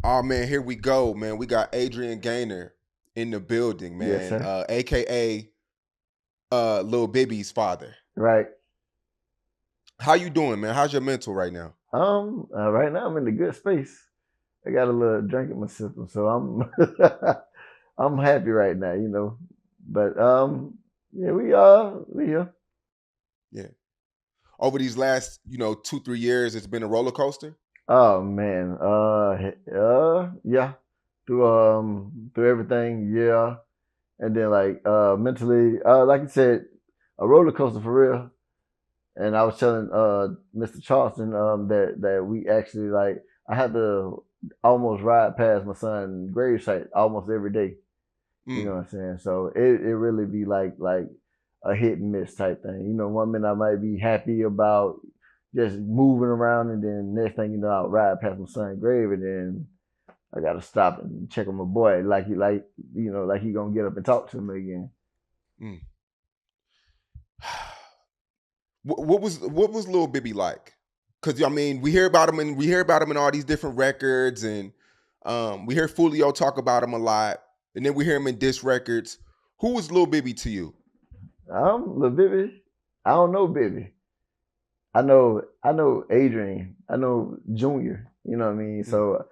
Oh man, here we go, man. We got Adrian Gaynor in the building, Yes, man. sir. AKA Lil Bibby's father. Right. How you doing, man? How's your mental right now? Right now I'm in a good space. I got a little drink in my system, so I'm I'm happy right now, you know. But yeah, we here. Yeah. Over these last, 2, 3 years, it's been a roller coaster. Oh man, yeah, through everything, yeah, and then like mentally, like you said, a roller coaster for real. And I was telling Mr. Charleston that we actually like I had to almost ride past my son's grave site almost every day. You know Mm. what I'm saying? So it really be like a hit and miss type thing. You know, one minute I might be happy about just moving around, and then next thing you know, I'll ride past my son's grave, and then I gotta stop and check on my boy, like he gonna get up and talk to me again. Mm. What was Lil Bibby like? Because I mean, we hear about him in all these different records, and we hear Foolio talk about him a lot, and then we hear him in diss records. Who was Lil Bibby to you? Lil Bibby, I don't know Bibby. I know Adrian. I know Junior. You know what I mean? Mm. So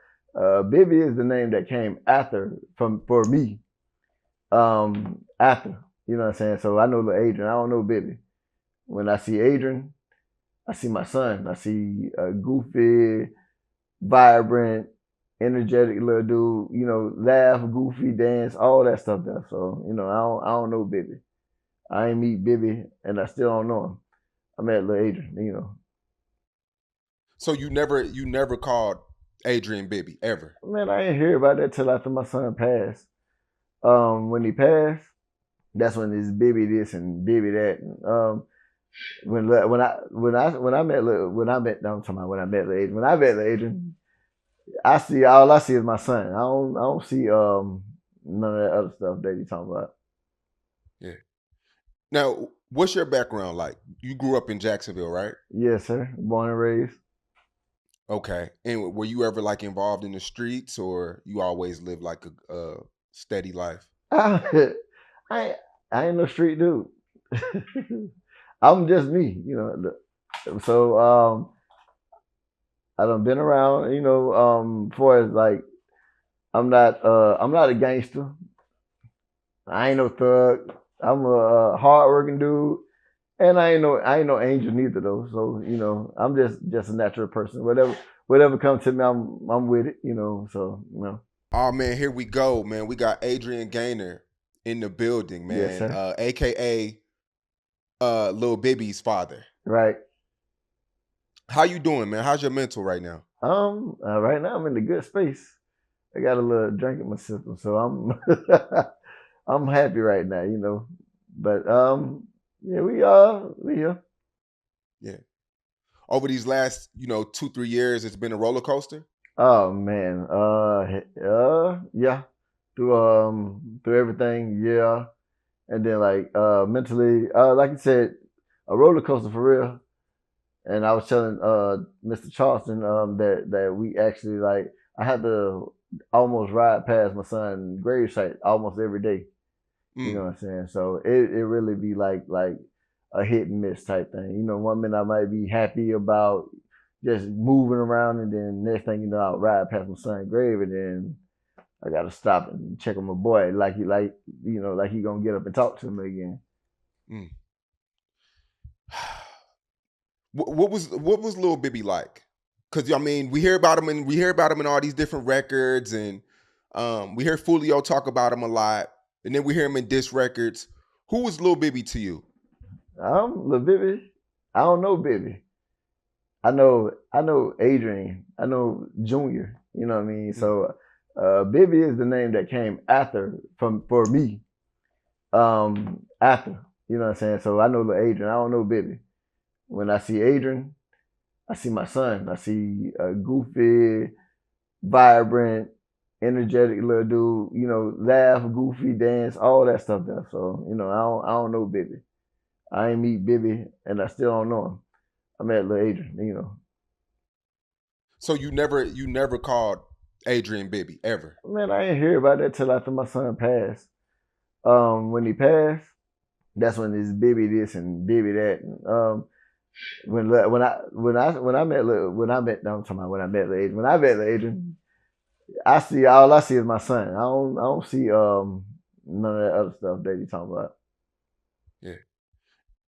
Bibby is the name that came after from for me. After. You know what I'm saying? So I know the Adrian. I don't know Bibby. When I see Adrian, I see my son. I see a goofy, vibrant, energetic little dude, laugh, goofy, dance, all that stuff there. So, I don't know Bibby. I ain't meet Bibby and I still don't know him. I met little Adrian. So you never called Adrian Bibby ever. Man, I ain't hear about that till after my son passed. When he passed, that's when it's Bibby this and Bibby that. And, when I met when I met no, I'm talking about when I met the Adrian. When I met the Adrian, I see is my son. I don't see none of that other stuff that you talking about. Yeah. Now, what's your background like? You grew up in Jacksonville, right? Yes, sir. Born and raised. Okay. And were you ever like involved in the streets, or you always lived like a steady life? I I, I ain't no street dude. I'm just me, So I done been around, for as like I'm not a gangster. I ain't no thug. I'm a hardworking dude, and I ain't no angel neither though. So I'm just a natural person. Whatever comes to me, I'm with it. So. Oh man, here we go, man. We got Adrian Gaynor in the building, Yes, man. sir. AKA Lil Bibby's father. Right. How you doing, man? How's your mental right now? Right now I'm in a good space. I got a little drink in my system, so I'm I'm happy right now. But yeah, we here. Yeah. Over these last, 2, 3 years, it's been a roller coaster. Oh man, yeah, through everything, yeah, and then like mentally, like you said, a roller coaster for real. And I was telling Mr. Charleston that we actually like I had to almost ride past my son's grave site almost every day. You know Mm. what I'm saying? So it really be like a hit and miss type thing. One minute I might be happy about just moving around, and then next thing you know, I'll ride past my son's grave, and then I gotta stop and check on my boy, like he gonna get up and talk to me again. Mm. What was Lil Bibby like? Because I mean, we hear about him in all these different records, and we hear Foolio talk about him a lot, and then we hear him in diss records. Who was Lil Bibby to you? Lil Bibby, I don't know Bibby. I know Adrian. I know Junior. You know what I mean? Mm. So Bibby is the name that came after from for me. After. You know what I'm saying? So I know the Adrian. I don't know Bibby. When I see Adrian, I see my son. I see a goofy, vibrant, energetic little dude, laugh, goofy, dance, all that stuff there. So, I don't know Bibby. I ain't meet Bibby, and I still don't know him. I met Lil Adrian, So you never called Adrian Bibby ever. Man, I ain't hear about that till after my son passed. When he passed, that's when it's Bibby this and Bibby that. And, I'm talking about when I met Lil Adrian. When I met Lil Adrian, all I see is my son. I don't see none of that other stuff that you talking about. Yeah.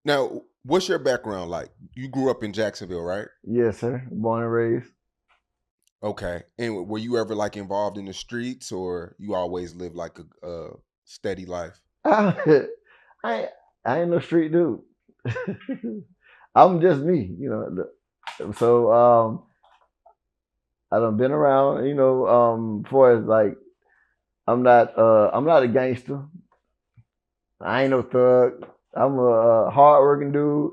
Now, what's your background like? You grew up in Jacksonville, right? Yes, sir. Born and raised. Okay. And were you ever like involved in the streets, or you always lived like a steady life? I I, I ain't no street dude. I'm just me, So I done been around, for as like I'm not a gangster. I ain't no thug. I'm a hardworking dude,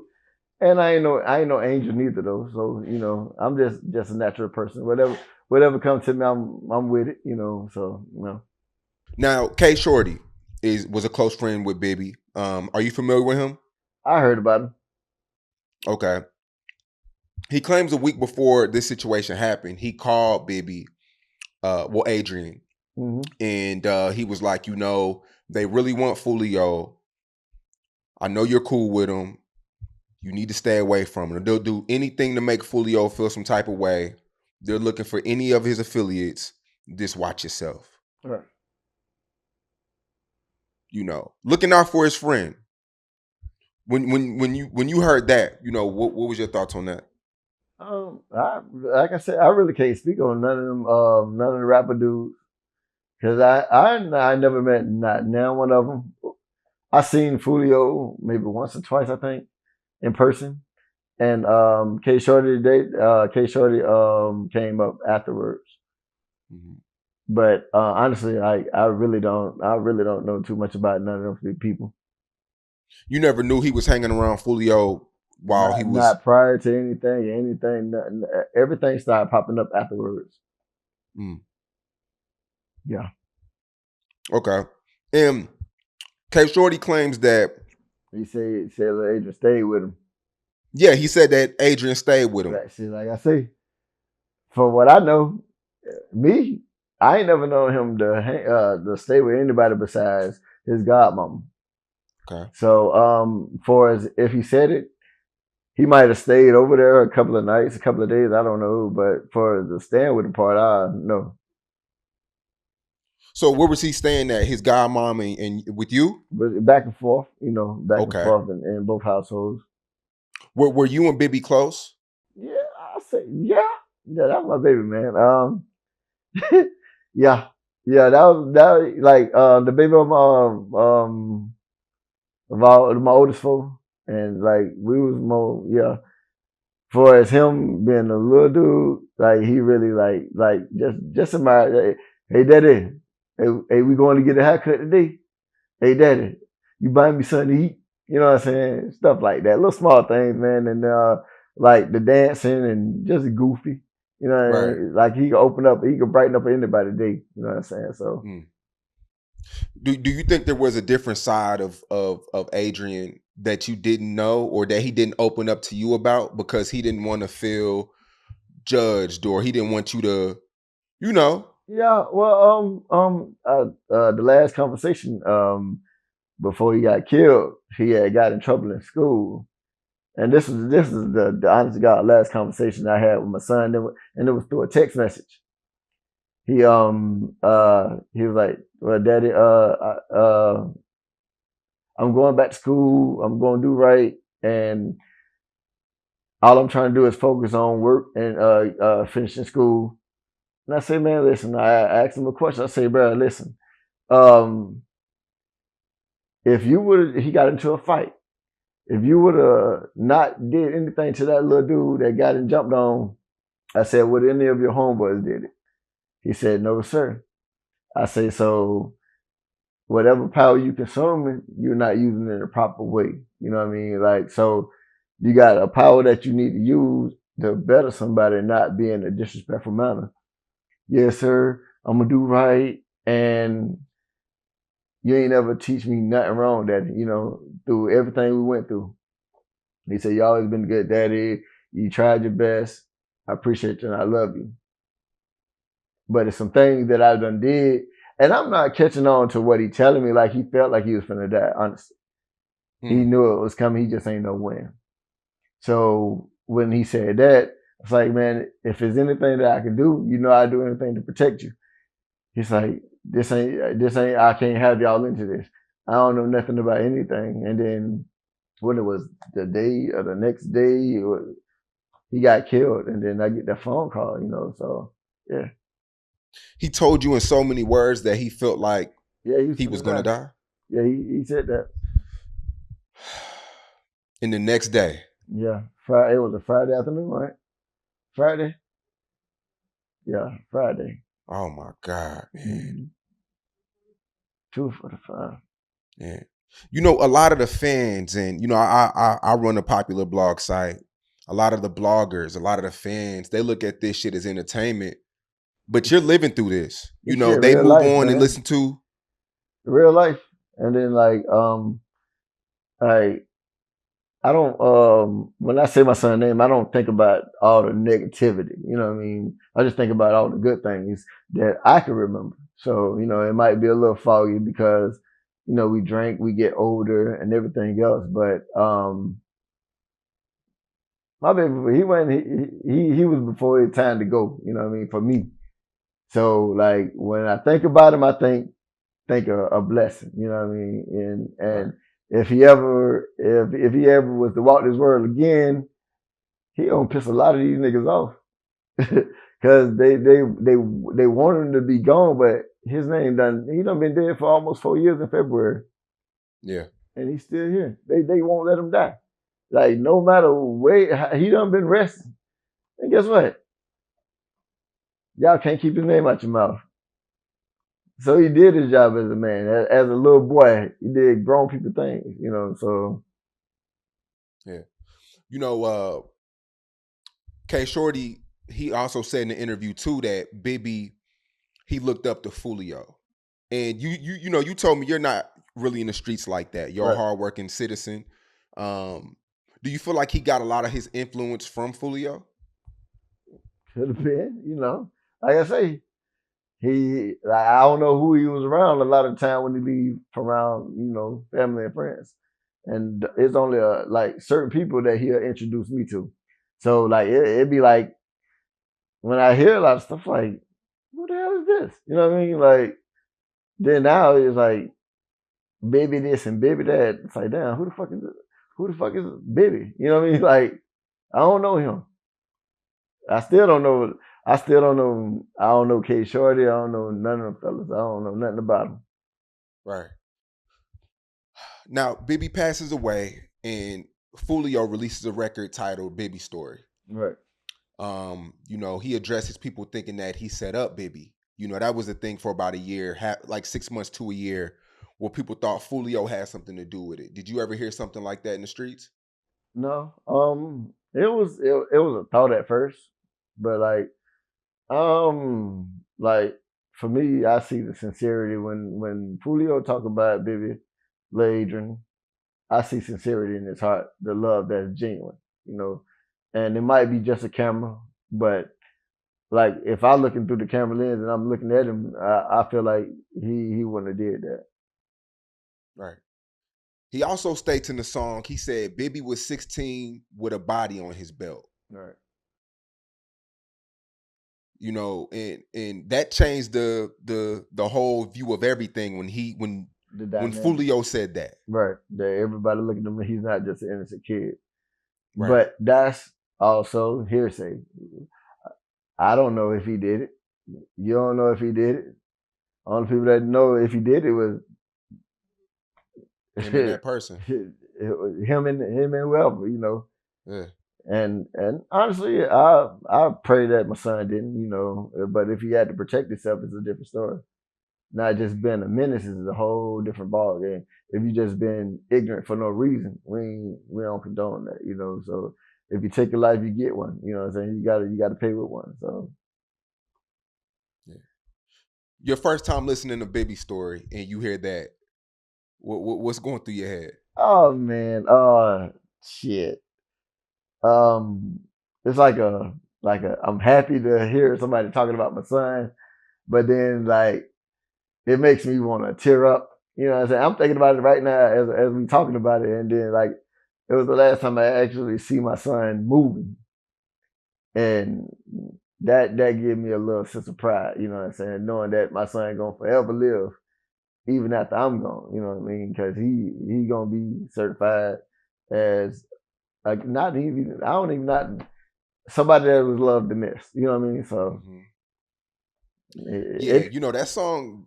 and I ain't no angel neither though. So I'm just a natural person. Whatever comes to me, I'm with it. So. Now, K Shorty was a close friend with Bibby. Are you familiar with him? I heard about him. Okay. He claims a week before this situation happened, he called Bibby, Adrian, Hmm. and he was like, they really want Foolio. I know you're cool with him. You need to stay away from him. They'll do anything to make Foolio feel some type of way. They're looking for any of his affiliates. Just watch yourself. Right. Looking out for his friend. When you heard that, what was your thoughts on that? Like I said, I really can't speak on none of them, none of the rapper dudes, because I never met not now one of them. I seen Foolio maybe once or twice, I think, in person, and K Shorty came up afterwards. Mhm. But honestly, I really don't know too much about none of those people. You never knew he was hanging around Foolio while he was. Not prior to anything, nothing, everything started popping up afterwards. Mm, Yeah. okay. And K Shorty claims that, He said the agent stayed with him. yeah, he said that Adrian stayed with him. Like, see, like I say, for what I know, me, I ain't never known him to stay with anybody besides his godmama. Okay. So, for as if he said it, he might have stayed over there a couple of nights, a couple of days. I don't know, but for the staying with the part, I know. So where was he staying at? His godmom and with you? But back and forth, back and Okay. forth in both households. Were you and Bibby close? Yeah, I say yeah. That's my baby, man. Yeah, yeah. That was like the baby of my oldest four, and like we was more yeah. For as him being a little dude, like he really like just somebody. Hey, daddy, hey, we going to get a haircut today? Hey, daddy, you buying me something to eat? You know what I'm saying? Stuff like that, little small things, man, and like the dancing and just goofy. Right. Like he could brighten up anybody's day. You know what I'm saying? So Mm. Do you think there was a different side of Adrian that you didn't know, or that he didn't open up to you about because he didn't want to feel judged, or he didn't want you to, you know? yeah, well, the last conversation, before he got killed, he had got in trouble in school. And this is the honest to God last conversation I had with my son, and it was through a text message. He was like, "Well, Daddy, I'm going back to school. I'm going to do right, and all I'm trying to do is focus on work and finishing school." And I say, "Man, listen." I asked him a question. I say, "Bro, listen. Um, if you would, he got into a fight. If you would have not did anything to that little dude that got him jumped on," I said, "would any of your homeboys did it?" He said, "No, sir." I say, "So whatever power you consuming, you're not using it in a proper way." You know what I mean? Like, so you got a power that you need to use to better somebody, not be in a disrespectful manner. Yes, sir. I'm gonna do right, and you ain't ever teach me nothing wrong. That through everything we went through. He said, "You always been a good daddy. You tried your best. I appreciate you and I love you. But it's some things that I done did, and I'm not catching on to what he telling me. Like he felt like he was finna die. Honestly, he Hmm. knew it was coming. He just ain't know when. So when he said that, it's like, man, if there's anything that I can do, you know, I do anything to protect you. He's like, this ain't. I can't have y'all into this. I don't know nothing about anything. And then when it was the day or the next day, he got killed, and then I get that phone call. You know, so yeah, He told you in so many words that he felt like yeah, he was he was finna gonna die. die. Yeah, he said that. And the next day, Yeah, Friday. It was a Friday afternoon, right? Friday. Yeah, Friday. oh my God, man. Mm-hmm. 2:45. Yeah. You know, a lot of the fans, and you know, I run a popular blog site. A lot of the bloggers, a lot of the fans, they look at this shit as entertainment. But you're living through this. You This know, shit they real move life, on and man. listen to. Real life. And then like I don't when I say my son's name, I don't think about all the negativity. You know what I mean? I just think about all the good things that I can remember. So, you know, it might be a little foggy because, you know, we drink, we get older and everything else. But my baby, he went he was before his time to go, you know what I mean, for me. So like when I think about him, I think a blessing. You know what I mean? And Right. if he ever was to walk this world again, he gonna piss a lot of these niggas off because they want him to be gone, but his name done he done been dead for almost 4 years in February, Yeah. and he's still here. They won't let him die. Like no matter where he done been resting, and guess what? Y'all can't keep his name out your mouth. So he did his job as a man. As a little boy, he did grown people things, you know. So Yeah. You know, K Shorty, he also said in the interview too that Bibby, he looked up to Foolio. And you know, you told me you're not really in the streets like that. You're a right, hardworking citizen. Um, do you feel like he got a lot of his influence from Foolio? could have been, you know. Like I say, he like, I don't know who he was around a lot of time when he leave around, you know, family and friends. And it's only like certain people that he'll introduce me to. So like it'd be like when I hear a lot of stuff like, who the hell is this? You know what I mean? Like then now it's like baby this and baby that. It's like, damn, who the fuck is it? Who the fuck is Bibby? You know what I mean? Like, I don't know him. I still don't know. I still don't know. I don't know K Shorty. I don't know none of them fellas. I don't know nothing about them. Right. Now, Bibby passes away and Foolio releases a record titled Bibby Story. Right. You know, he addresses people thinking that he set up Bibby. You know, that was a thing for about a year, like 6 months to a year, where people thought Foolio had something to do with it. Did you ever hear something like that in the streets? No. It was a thought at first, but like for me, I see the sincerity when Fulio talk about Bibby, Ladrin. I see sincerity in his heart, the love that's genuine, you know. And it might be just a camera, but like if I looking through the camera lens and I'm looking at him, I feel like he wouldn't have did that. Right. He also states in the song, he said Bibby was 16 with a body on his belt. Right. You know, and that changed the whole view of everything when The when dynamic. Foolio said that. Right. That everybody looking at him, he's not just an innocent kid. Right. But that's also hearsay. I don't know if he did it. You don't know if he did it. Only people that know if he did it was Him and that person. him and whoever, you know. Yeah. And honestly, I pray that my son didn't, you know. But if he had to protect himself, it's a different story. Not just being a menace is a whole different ball game. If you just been ignorant for no reason, we don't condone that, you know. So if you take a life, you get one. You know what I'm saying? You gotta pay with one. So Yeah. Your first time listening to Bibby story and you hear that, what's going through your head? oh man, shit. um, it's like a I'm happy to hear somebody talking about my son, but then like it makes me want to tear up. You know what I'm saying? I'm thinking about it right now as we talking about it, and then like it was the last time I actually see my son moving, and that gave me a little sense of pride. You know what I'm saying? Knowing that my son gonna forever live even after I'm gone. You know what I mean? Because he gonna be certified as like not even I don't even not somebody that was loved and missed. You know what I mean? So Mm-hmm. Yeah, it you know that song.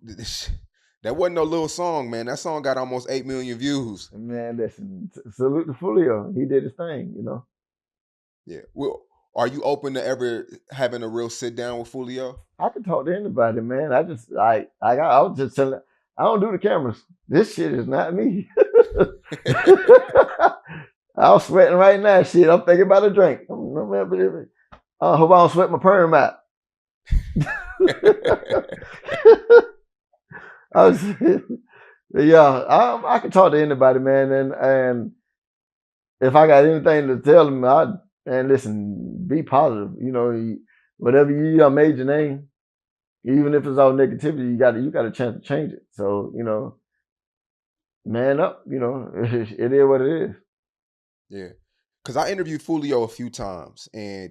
That wasn't no little song, man. That song got almost 8 million views. man, listen, salute to Foolio. He did his thing. You know. Yeah. Well, are you open to ever having a real sit down with Foolio? I can talk to anybody, man. I just like I was just telling. I don't do the cameras. This shit is not me. I was sweating right now. Shit, I'm thinking about a drink. I hope I don't sweat my perm out. I was, yeah, I can talk to anybody, man, and if I got anything to tell them, and listen, be positive. You know, whatever you done made your name, even if it's all negativity, you got a chance to change it. So you know, man up. You know, it is what it is. Yeah. Cause I interviewed Foolio a few times, and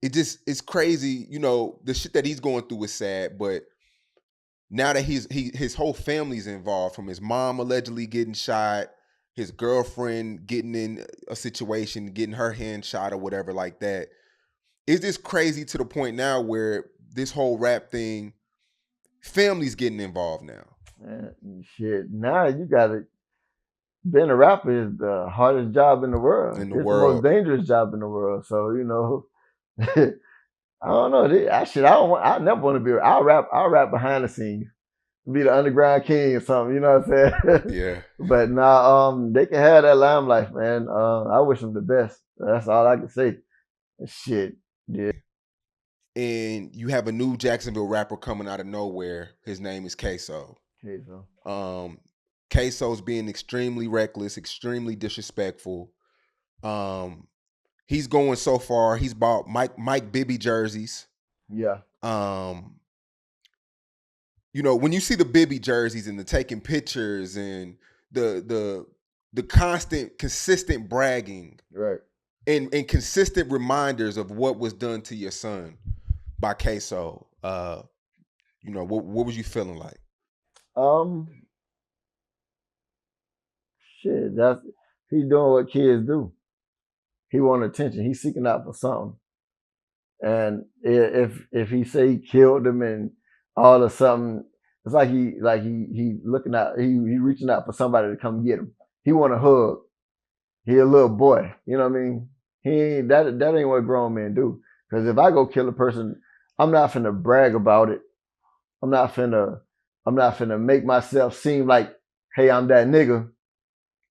it's crazy. The shit that he's going through is sad, but now that his whole family's involved, from his mom allegedly getting shot, his girlfriend getting in a situation, getting her hand shot or whatever like that. Is this crazy to the point now where this whole rap thing, family's getting involved now Shit, now you got to being a rapper is the hardest job in the world. in the It's the most world? dangerous job in the world. So you know, I don't know. I don't want. I never want to be. I'll rap behind the scenes, be the underground king or something. You know what I'm saying? Yeah. But now, they can have that limelight, man. I wish them the best. That's all I can say. Shit, yeah, And you have a new Jacksonville rapper coming out of nowhere. His name is Queso. okay, so Um, Queso's being extremely reckless, extremely disrespectful. Um, he's going so far. He's bought Mike Bibby jerseys. yeah, Um, when you see the Bibby jerseys and the taking pictures and the the constant, consistent bragging right. and consistent reminders of what was done to your son by Queso, what was you feeling like? Um, shit, that's he's doing what kids do. He want attention. He's seeking out for something. And if he say he killed him and all of something, it's like he looking out, he reaching out for somebody to come get him. He want a hug. He a little boy. You know what I mean? He ain't that ain't what grown men do. Because if I go kill a person, I'm not finna brag about it. I'm not finna I'm not finna make myself seem like, hey, I'm that nigga.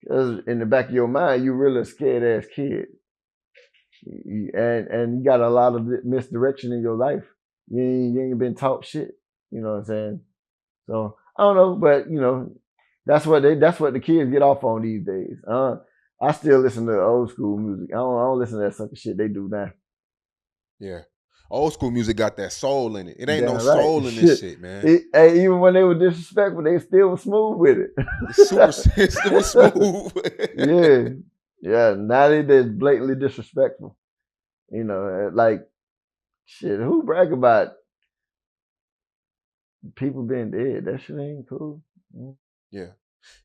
Because in the back of your mind, you really a scared ass kid. And you got a lot of misdirection in your life. You ain't been taught shit. You know what I'm saying? So I don't know, but you know, that's what the kids get off on these days. I still listen to old school music. I don't listen to that sucker shit they do now. Yeah. Old school music got that soul in it. It ain't no Damn right. soul in this Shit. shit, man. Hey, even when they were disrespectful, they still were smooth with it. It's super it's super smooth. Yeah. Yeah. Now they just blatantly disrespectful. You know, like shit, who brag about people being dead? That shit ain't cool. Yeah.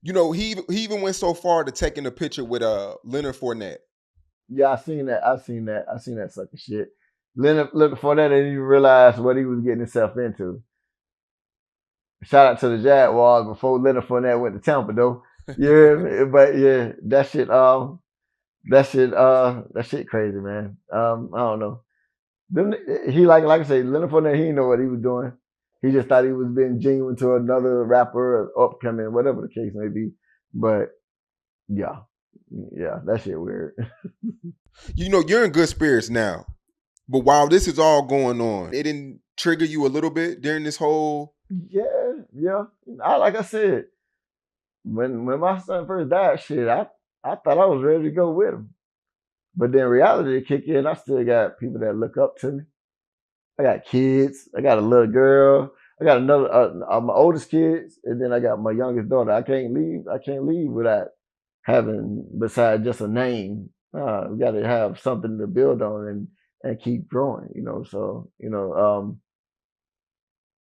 He even went so far to taking a picture with Leonard Fournette. Yeah, I seen that sucker shit. Leonard Fournette didn't even realize what he was getting himself into. Shout out to the Jaguars before Leonard Fournette went to Tampa though. Yeah, but yeah, that shit crazy, man. I don't know. He like I say, Leonard Fournette, he didn't know what he was doing. He just thought he was being genuine to another rapper or upcoming, whatever the case may be. But yeah, yeah, that shit weird. You're in good spirits now. But while this is all going on, it didn't trigger you a little bit during this whole. Yeah, yeah. Like I said, when my son first died, shit, I thought I was ready to go with him. But then reality kick in. I still got people that look up to me. I got kids. I got a little girl. I got another my oldest kids, and then I got my youngest daughter. I can't leave. I can't leave without having besides just a name. We got to have something to build on and keep growing. So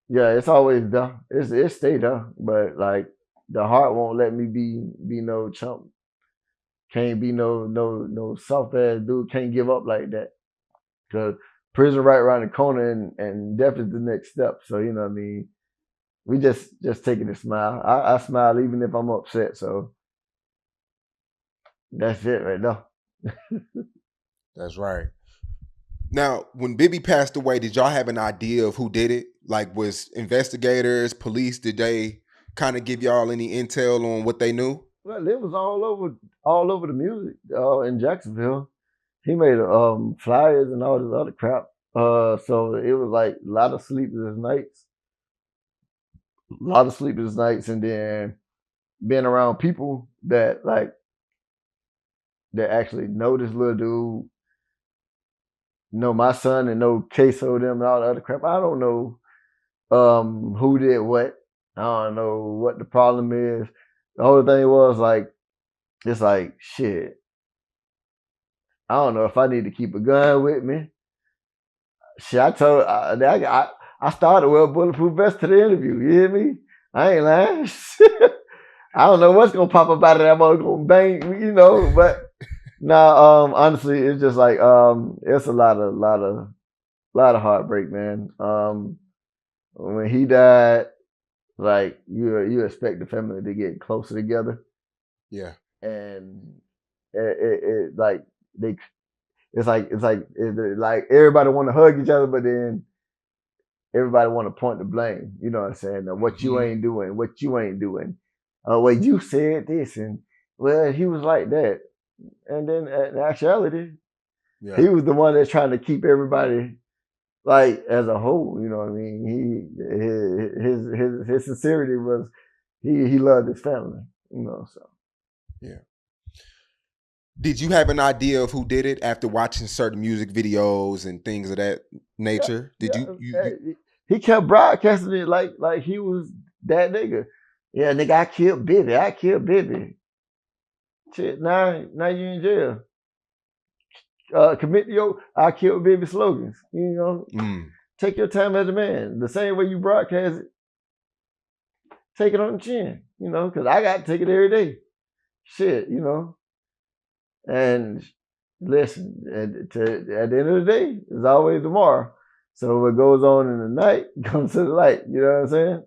yeah, it's always there. It stay there, but like the heart won't let me be no chump. Can't be no soft ass dude. Can't give up like that because prison right around the corner and death is the next step. So what I mean. We just taking a smile. I smile even if I'm upset. So that's it right now. That's right. Now, when Bibby passed away, did y'all have an idea of who did it? Like, was investigators, police, did they kind of give y'all any intel on what they knew? Well, it was all over the music in Jacksonville. He made flyers and all this other crap. So it was like a lot of sleepless nights, and then being around people that actually know this little dude, know my son, and know Queso them and all the other crap. I don't know who did what. I don't know what the problem is. The whole thing was like it's like shit. I don't know if I need to keep a gun with me. Shit, I started with a bulletproof vest to the interview. You hear me? I ain't lying. I don't know what's gonna pop up out of that. I'm gonna bang, but nah. Honestly, it's just like it's a lot of heartbreak, man. When he died, like you expect the family to get closer together, Yeah. and it like they like everybody want to hug each other, but then everybody want to point the blame. You know what I'm saying? What you Hmm. ain't doing, what you ain't doing. Well, you said this, and well, he was like that, and then in actuality, Yeah. he was the one that's trying to keep everybody like as a whole. You know what I mean? His sincerity was he loved his family. So Yeah. Did you have an idea of who did it after watching certain music videos and things of that yeah, nature? Did yeah. you He kept broadcasting it like he was that nigga. Yeah, nigga, I killed Bibby. I killed Bibby. Shit, now you in jail. Commit your I killed Bibby slogans. mm, Take your time as a man. The same way you broadcast it, take it on the chin. Because I got to take it every day. Shit. And listen, at the end of the day, there's always tomorrow. So what goes on in the night comes to the light. You know what I'm saying?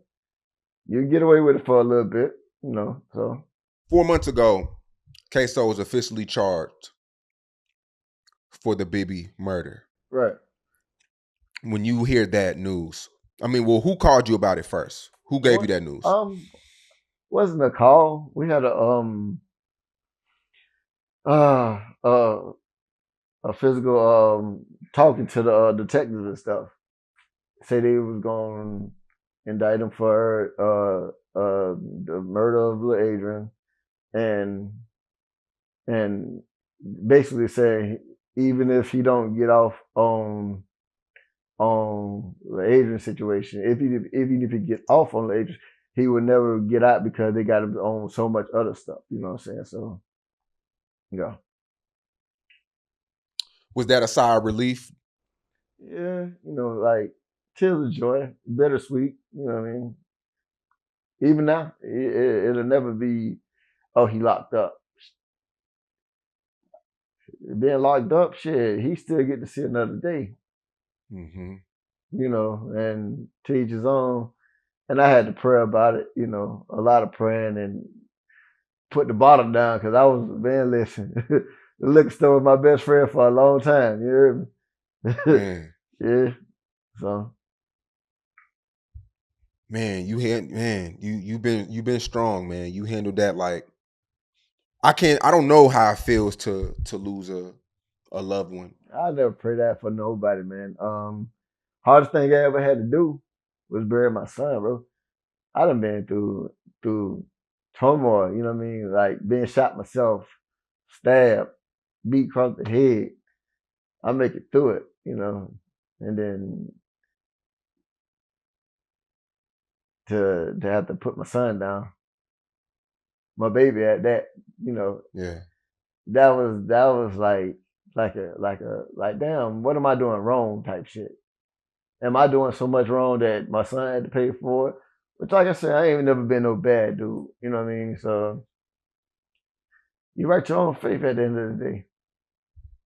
You get away with it for a little bit. So 4 months ago, Queso was officially charged for the Bibby murder. right. When you hear that news, I mean, well, who called you about it first? Who gave you What that news? wasn't a call. We had uh uh a physical talking to the detectives and stuff. Say they was going to indict him for the murder of little Adrian and and basically say even if he don't get off on the Adrian situation, even if he get off on the Adrian, he would never get out because they got him on so much other stuff. You know what I'm saying? So yeah, Was that a sigh of relief? yeah, like tears of joy, bittersweet. You know what I mean? Even now, it'll never be. Oh, he locked up. Being locked up, shit, he still get to see another day. Mm-hmm. And to each his own. And I had to pray about it. A lot of praying and put the bottle down because I was man. Listen, the liquor store was my best friend for a long time. You hear me? Man, Yeah. So you've been strong, man. You handled that like I don't know how it feels to lose a loved one. I never pray that for nobody, man. Hardest thing I ever had to do was bury my son, bro. I done been through turmoil. You know what I mean? Like being shot myself, stabbed, beat across the head, I make it through it, you know. And then to have to put my son down, my baby at that, you know, Yeah. that was like damn, what am I doing wrong type shit. Am I doing so much wrong that my son had to pay for it? Which, like I said, I ain't never been no bad dude. You know what I mean? So you write your own faith at the end of the day.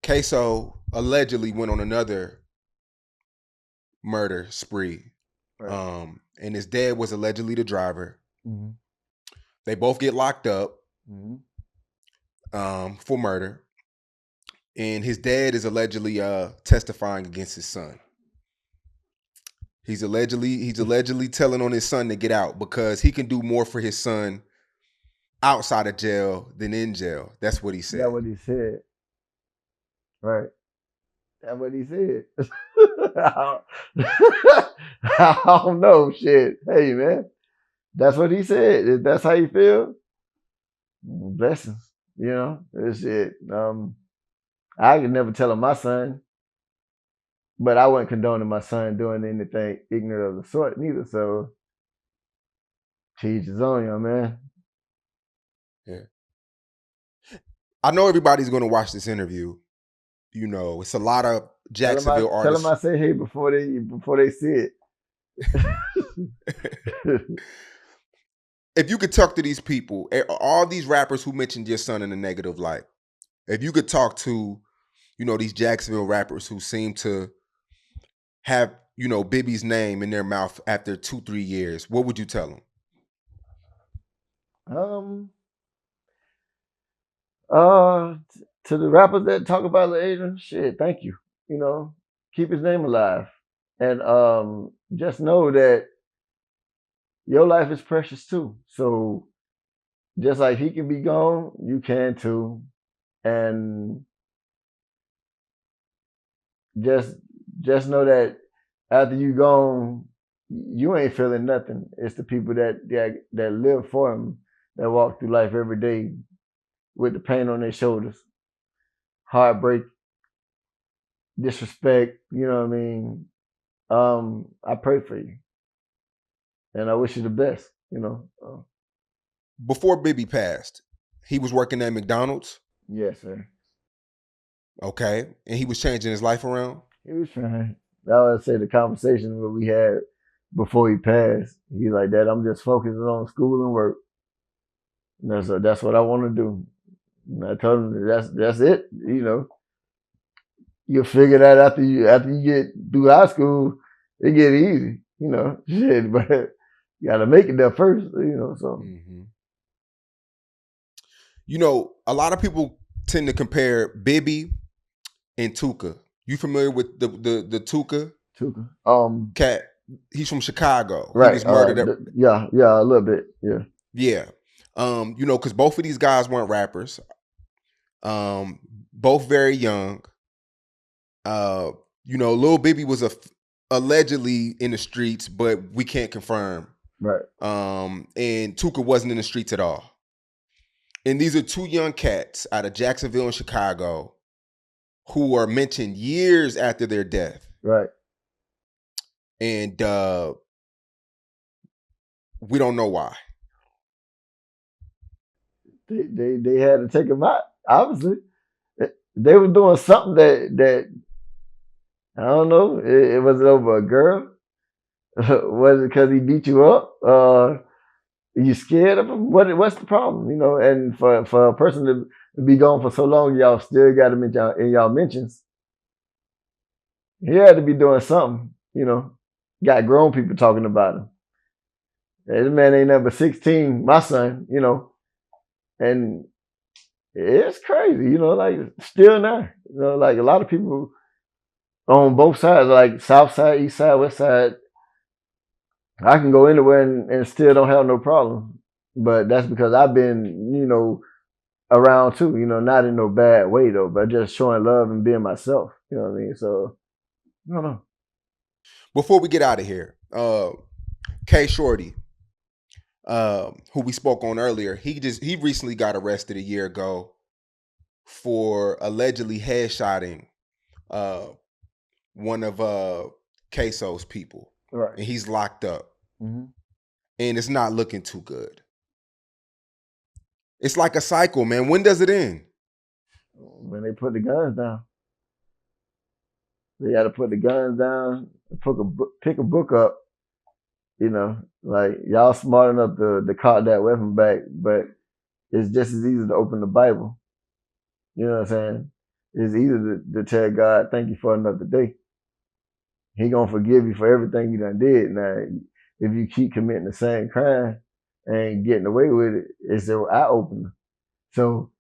Queso allegedly went on another murder spree. Right. And his dad was allegedly the driver. Mm-hmm. They both get locked up Mm-hmm. for murder. And his dad is allegedly testifying against his son. He's allegedly telling on his son to get out because he can do more for his son outside of jail than in jail. That's what he That's said. what he said. Right. That's what he said. I don't know. Shit. Hey, man. That's what he said. If that's how you feel, blessings. You know, it's it. I could never tell him my son, but I wasn't condoning my son doing anything ignorant of the sort neither. So, to each his own, young man. Yeah. I know everybody's going to watch this interview. You know, it's a lot of Jacksonville Tell him artists. I say hey before they see it. If you could talk to these people, all these rappers who mentioned your son in a negative light, if you could talk to, you know, these Jacksonville rappers who seem to have, you know, Bibby's name in their mouth after 2-3 years, what would you tell them? um, uh, to the rappers that talk about Lil Adrian, shit, thank you. You know, keep his name alive, and just know that your life is precious too. So just like he can be gone, you can too, and just just know that after you gone, you ain't feeling nothing. It's the people that live for him that walk through life every day with the pain on their shoulders, heartbreak, disrespect. You know what I mean? I pray for you, and I wish you the best. You know. Before Bibby passed, he was working at McDonald's, Yes, sir. okay, and he was changing his life around. He was trying. That was say the conversation that we had before he passed. He like that. I'm just focusing on school and work. And that's what I want to do. And I told him that's it. You know, you'll figure that after you get through high school, it get easy. You know, shit, but you got to make it there first. You know, so. Mm-hmm. You know, a lot of people tend to compare Bibby and Tuka. You familiar with the Tuka Tuka. cat? He's from Chicago. He Right. was murdered at, Yeah, a little bit. Yeah. yeah. You know, because both of these guys weren't rappers. Both very young. You know, Lil Bibby was allegedly in the streets, but we can't confirm. Right. And Tuka wasn't in the streets at all. And these are two young cats out of Jacksonville and Chicago who are mentioned years after their death. Right. And we don't know why. They had to take him out. Obviously, they were doing something that I don't know. It was over a girl. Was it because he beat you up? You scared of him? What's the problem? You know, and for a person to be gone for so long, y'all still got him in y'all mentions. He had to be doing something. You know, got grown people talking about him. This man ain't number 16, my son. You know, and it's crazy. You know, like still now. You know, like a lot of people on both sides, like South Side, East Side, West Side. I can go anywhere and still don't have no problem. But that's because I've been, you know, around too, you know, not in no bad way though, but just showing love and being myself. You know what I mean? So I don't know. Before we get out of here, K Shorty, who we spoke on earlier, he recently got arrested a year ago for allegedly headshotting uh, one of Queso's people, Right. and he's locked up, Mm-hmm. and it's not looking too good. It's like a cycle, man. When does it end? When they put the guns down, they got to put the guns down, pick a book up. You know, like y'all smart enough to caught that weapon back, but it's just as easy to open the Bible. You know what I'm saying? It's easy to tell God, thank you for another day. He gonna forgive you for everything you done did. Now, if you keep committing the same crime and getting away with it, it's an eye opener. So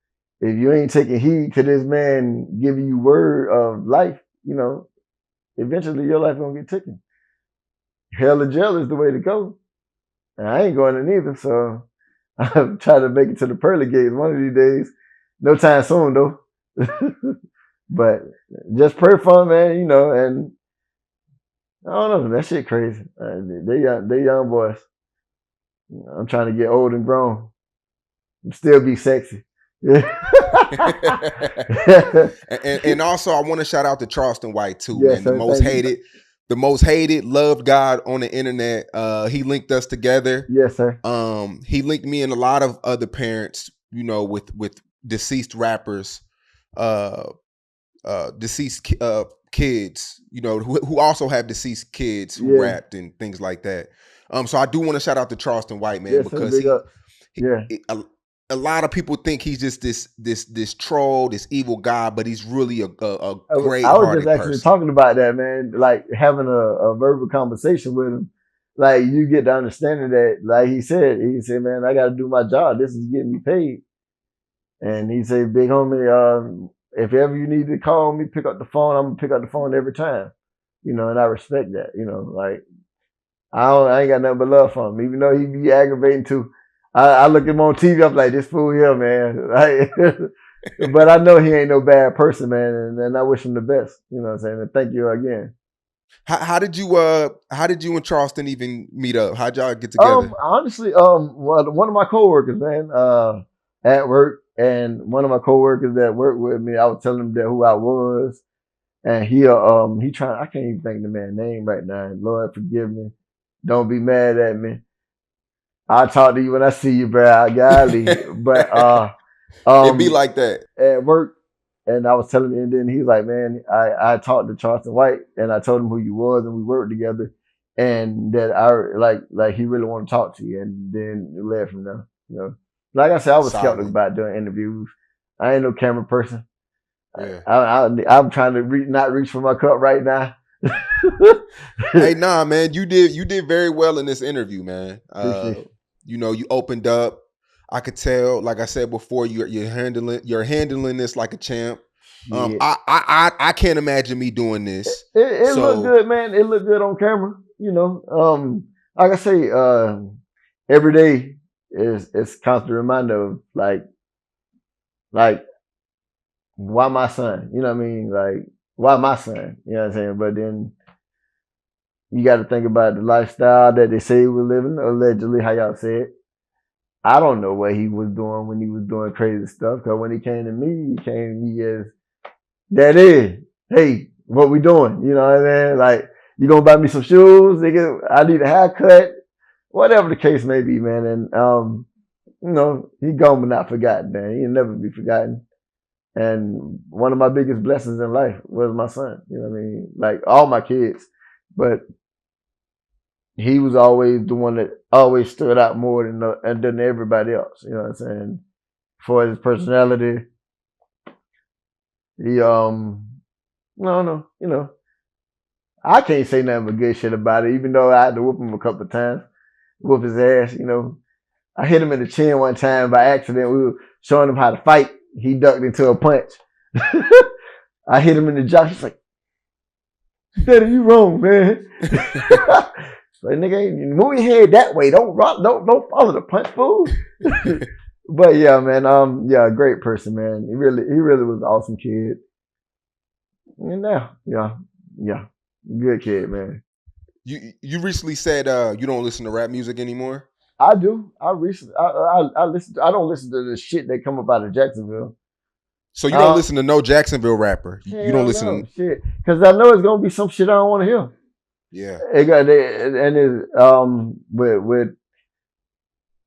if you ain't taking heed to this man giving you word of life, you know, eventually your life gonna get taken. Hell or jail is the way to go. And I ain't going in either, so I'm trying to make it to the pearly gates one of these days. No time soon though. But just pray for him, man, you know, and I don't know, that shit crazy. They young boys. I'm trying to get old and grown. Still be sexy. and also, I want to shout out to Charleston White too, Yes, man. sir. Thank you. The most hated, loved God on the internet. He linked us together. Yes, sir. He linked me and a lot of other parents, you know, with deceased rappers, deceased kids, you know, who also have deceased kids who Yeah. rapped and things like that. So I do want to shout out to Charleston White, man, Yes, sir. because Big up. he Yeah. a lot of people think he's just this troll, this evil guy, but he's really a I was just great-hearted actually person. talking about that, man. Like having a verbal conversation with him. Like you get the understanding that, like he said, man, I got to do my job. This is getting me paid. And he said, big homie, if ever you need to call me, pick up the phone. I'm gonna pick up the phone every time. You know, and I respect that. You know, like I ain't got nothing but love for him, even though he be aggravating too. I look at him on TV. I'm like, this fool here, man. Like, but I know he ain't no bad person, man, and I wish him the best. You know what I'm saying? And thank you again. How did you and Charleston even meet up? How'd y'all get together? Honestly, well, one of my coworkers, man, at work, and one of my coworkers that worked with me, I was telling him that who I was, and he trying. I can't even think the man's name right now. Lord forgive me. Don't be mad at me. I'll talk to you when I see you, bro. Golly, but It be um, like that. at work, and I was telling him, and then he's like, man, I talked to Charleston White, and I told him who you was, and we worked together, and that I like he really want to talk to you, and then it led from there. You know, like I said, I was skeptical Solid. about doing interviews. I ain't no camera person. Yeah. I'm trying to not reach for my cup right now. Hey, nah, man, you did very well in this interview, man. Appreciate you. You know, you opened up. I could tell, like I said before, you're handling this like a champ. Shit. I can't imagine me doing this. It looked So good, man. It looked good on camera. You know, like I say, every day is constant reminder of like why my son. You know what I mean? Like why my son? You know what I'm saying? But then you got to think about the lifestyle that they say he was living, allegedly, how y'all said. I don't know what he was doing when he was doing crazy stuff. Because when he came to me, he came to me as that is, hey, what we doing? You know what I mean? Like, you gonna buy me some shoes? Nigga, I need a haircut. Whatever the case may be, man. And you know, he gone but not forgotten, man. He'll never be forgotten. And one of my biggest blessings in life was my son. You know what I mean? Like all my kids. But he was always the one that always stood out more than everybody else. You know what I'm saying? For his personality, he no, you know, I can't say nothing but good shit about it, even though I had to whoop him a couple of times, whoop his ass, you know. I hit him in the chin one time by accident. We were showing him how to fight. He ducked into a punch. I hit him in the jaw. He's like, Daddy, you wrong, man. Like, nigga, move your head that way. Don't follow the punch, fool. But yeah, man, yeah, great person, man. He really was an awesome kid. And now, yeah, good kid, man. you recently said you don't listen to rap music anymore. I do. I listen. I listen. I don't listen to the shit that come up out of Jacksonville. So you don't Huh? listen to no Jacksonville rapper. You don't Hell listen no, to. shit. Because I know it's gonna be some shit I don't want to hear. Yeah. And it's with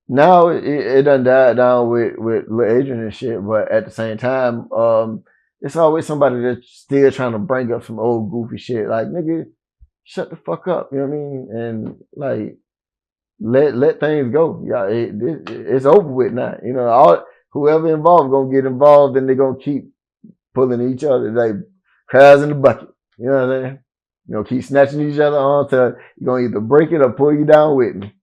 now it done died down with Lil Adrian and shit, but at the same time, it's always somebody that's still trying to bring up some old goofy shit. Like, nigga, shut the fuck up. You know what I mean? And like, let things go. Yeah, it's over with now. You know, all whoever involved gonna get involved, and they're gonna keep pulling each other like crabs in the bucket. You know what I'm saying? You know, keep snatching each other on till you're gonna either break it or pull you down with me.